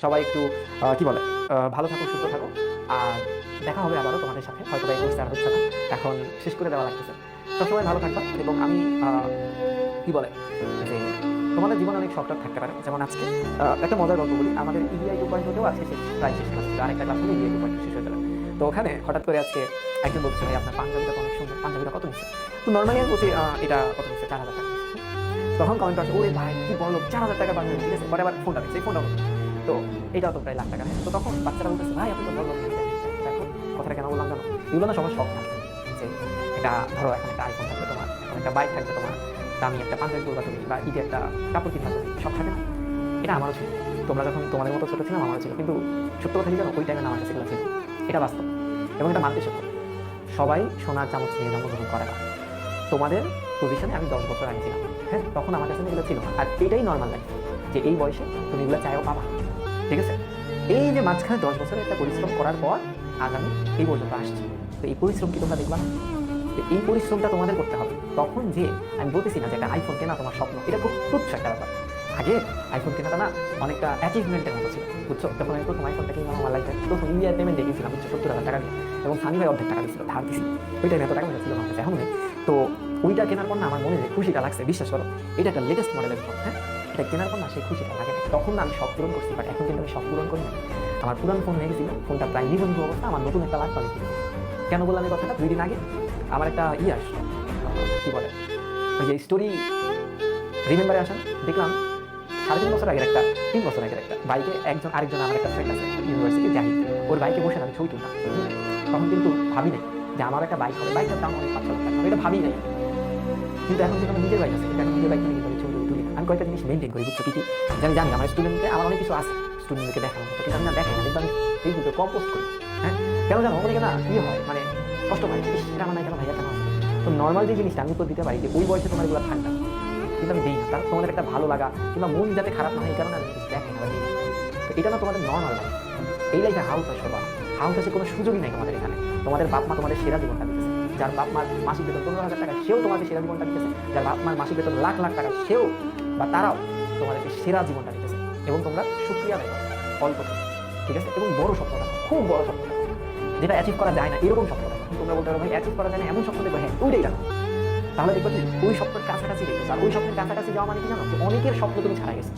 সবাই একটু কি বলে ভালো থাকো, সুস্থ থাকো। আর দেখা হবে আবারও তোমাদের সাথে, হয়তো এই কোর্সে আর হচ্ছে না, এখন শেষ করে দেওয়া লাগতেছে। সবসময় ভালো থাকবা। এবং আমি কি বলে যে তোমাদের জীবনে অনেক শর্টকাট থাকতে পারে। যেমন আজকে একটা মজার গল্প বলি। আমাদের ইডিআই 2.0 আজকে শেষ, প্রায় শেষ ক্লাস ছিল, আরেকটা ক্লাস হলে ইডিআই 2.0 শেষ হয়ে যাবে। তো ওখানে হঠাৎ করে আজকে একজন বলছে, ভাই আপনার পাঞ্জাবিটা তো অনেক সুন্দর, পাঞ্জাবিটা কত নিচ্ছে? তো নর্মালি আমি বলছি এটা কত নিচ্ছে, 4,000 টাকা নিচ্ছে। তখন কমেন্ট আসে, ওরে ভাই কি বলো, 4,000 টাকা পাঞ্জাবি, ঠিক আছে, পরে আবার ফোনটা দিচ্ছে, এই ফোনটা বলছে। তো এটাও তো প্রায় লাখ টাকা। তো তখন বাচ্চারা বলতেছে, ভাই আপনি তো বলো, দেখো কথাটা কেন বললাম জানো, এগুলো না সবার শখ থাকে যে এটা ধরো এখন একটা আইফোন থাকবে তোমার, এখন একটা বাইক থাকবে তোমার, দামি একটা পাঞ্জাবি পরবা তুমি, বা ঈদে একটা কাপড় কিনবা তুমি, সব থাকে না? এটা আমারও ছিল। তোমরা যখন তোমাদের মতো ছোট ছিলাম আমারও ছিল, কিন্তু সত্য কথা কি জানো, ওই টাইমে আমার কাছে এগুলো ছিল। এটা বাস্তব এবং এটা মানতে সত্য। সবাই সোনার চামচ নিয়ে জন্মগ্রহণ করে না। তোমাদের পজিশনে আমি 10 বছর আগে ছিলাম, হ্যাঁ, তখন আমার কাছে এগুলো ছিল না। আর এটাই নর্মাল লাইফ, যে এই বয়সে তুমি এগুলো চাইও পাবা, ঠিক আছে? এই যে মাঝখানে 10 বছরের একটা পরিশ্রম করার পর আজ আমি এই পর্যন্ত আসছি। তো এই পরিশ্রম কি তোমরা দেখবা না? তো এই পরিশ্রমটা তোমাদের করতে হবে। তখন যে আমি বলতেছি না যে একটা আইফোন কেনা তোমার স্বপ্ন, এটা খুব তুচ্ছ একটা ব্যাপার। আগে আইফোন কেনাটা না অনেকটা অ্যাচিভমেন্টের মতো ছিল, বুঝছো? তখন আমি প্রথম আইফোনটা কিনলাম আমার লাইফে, প্রথম ইন্ডিয়ার পেমেন্ট দেখেছিলাম, বুঝছো, 70,000 টাকা দিয়ে। এবং সানি ভাই অর্ধেক টাকা দিয়েছিল, ধার দিয়েছিল। ওই টাইমে এত টাকা পয়সা ছিল আমার কাছে, এখন নেই। তো ওইটা কেনার পর না আমার মনে যে খুশিটা লাগছে, বিশ্বাস করো, এটা একটা লেটেস্ট মডেলের ফোন, হ্যাঁ, এটা কেনার পর না সেই খুশিটা লাগে না। তখন না আমি শখ পূরণ করছি, বাট এখন কিন্তু আমি শখ পূরণ করি না। আমার পুরান ফোন নিয়ে গেছিল, ফোনটা প্রায় নিবন্ধু অবস্থা, আমার নতুন একটা লাগবে আমি কিনবো। কেন বললাম এই কথাটা? 2 দিন আগে আমার একটা আসলো, কি বলে, ওই যে স্টোরি রিমেম্বারে আসেন, দেখলাম 3.5 বছর আগের একটা, 3 বছর আগের একটা বাইকে একজন আরেকজন, আমার একটা ফ্রেন্ড আছে ইউনিভার্সিটি জাহিদ, ওর বাইকে বসে আমি ছবি তুলতাম। তখন কিন্তু ভাবি নাই যে আমার একটা বাইক হবে, বাইকটার দাম অনেক 5-6 লাখ টাকা, আমি এটা ভাবি নাই। কিন্তু এখন কিন্তু আমার নিজের বাইক আছে, কিন্তু এখন নিজের বাইক নিয়ে কিন্তু আমি ছবি তুলি। আমি কয়েকটা জিনিস মেনটেন করি, বুঝছো কি কি? যে আমি জানি আমার স্টুডেন্টকে, আমার অনেক কিছু আছে স্টুডেন্টদেরকে দেখানোর মতো, কিন্তু আমি না দেখাই না, কিন্তু আমি ফেসবুকে কম্পোস্ট করি। হ্যাঁ, কেন জানো? অনেকে না হয় মানে কষ্ট পায়, এটা আমার নাই কেন, ভাইয়া কেন আছে? তো নর্মাল যে জিনিসটা আমি তো দিতে পারি, যে ওই বয়সে তোমার এগুলো থাকবে, কিন্তু আমি দিই না। তার তোমাদের একটা ভালো লাগা কিংবা মন যাতে খারাপ না হয়, এই কারণে আমি কিছু দেখাই না বা দিই না। তো এটা না তোমাদের নর্মাল লাইফ। এই লাইফে হাউস আসো বা হাউস আসে কোনো সুযোগই নাই তোমাদের এখানে। তোমাদের বাপ মা তোমাদের সেরা জীবনটা দিতেছে। যার বাপ মার মাসিক বেতন 15,000 টাকা, সেও তোমাদের সেরা জীবনটা দিতেছে। যার বাপ মার মাসিক বেতন লাখ লাখ টাকা, সেও বা তারাও তোমাদেরকে সেরা জীবনটা দিতেছে। এবং তোমরা সুক্রিয়া দেয় অল্প, ঠিক আছে? এবং বড় স্বপ্ন দেখো, খুব বড় স্বপ্ন দেখো, যেটা অ্যাচিভ করা যায় না এরকম স্বপ্ন দেখো। তোমরা বলতে পারো ভাই অ্যাচিভ করা যায় না এমন স্বপ্ন দেখো, হ্যাঁ ওইটাই দেখো। তাহলে দেখবো কি ওই স্বপ্নের কাছাকাছি রেখেছো। আর ওই স্বপ্নের কাছাকাছি যাওয়া মানে কি জানো? যে অনেকের স্বপ্ন তুমি ছাড়া গেছো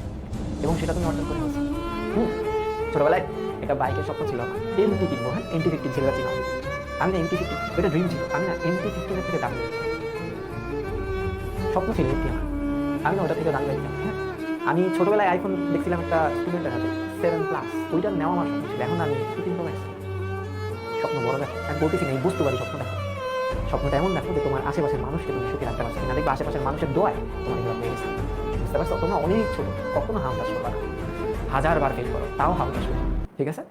এবং সেটা তুমি অর্জন করে ফেলছো। ছোটবেলায় একটা বাইকের স্বপ্ন ছিল আমার, এমটি কিনবো, হ্যাঁ, MT-15 ছেলেরা ছিল। আমি না MT-15, এটা ড্রিম ছিল, আমি না MT-15 থেকে দাম নিয়েছি, স্বপ্ন ছিল এমটি আমার, আমি না ওটা থেকে দাম নিয়েছিলাম। হ্যাঁ, আমি ছোটবেলায় আইফোন দেখছিলাম একটা স্টুডেন্টের হাতে, 7+, ওইটা নেওয়া আমার স্বপ্ন ছিল। এখন আমি 15 Pro Max, স্বপ্ন বড় দেখো। আমি বলতেছি না এই বুঝতে পারি, স্বপ্ন দেখো, স্বপ্নটা এমন দেখো যে তোমার আশেপাশের মানুষকে তুমি সুখে রাখতে পারছো কিনা, দেখবে আশেপাশের মানুষের দোয়ায় তোমার এগুলো হয়ে গেছে। বুঝতে পারছো? তোমরা অনেক ছোট, কখনো হাউস করবা না, 1000 বার ফেল করো, তাও হাউস আসবে, ঠিক আছে?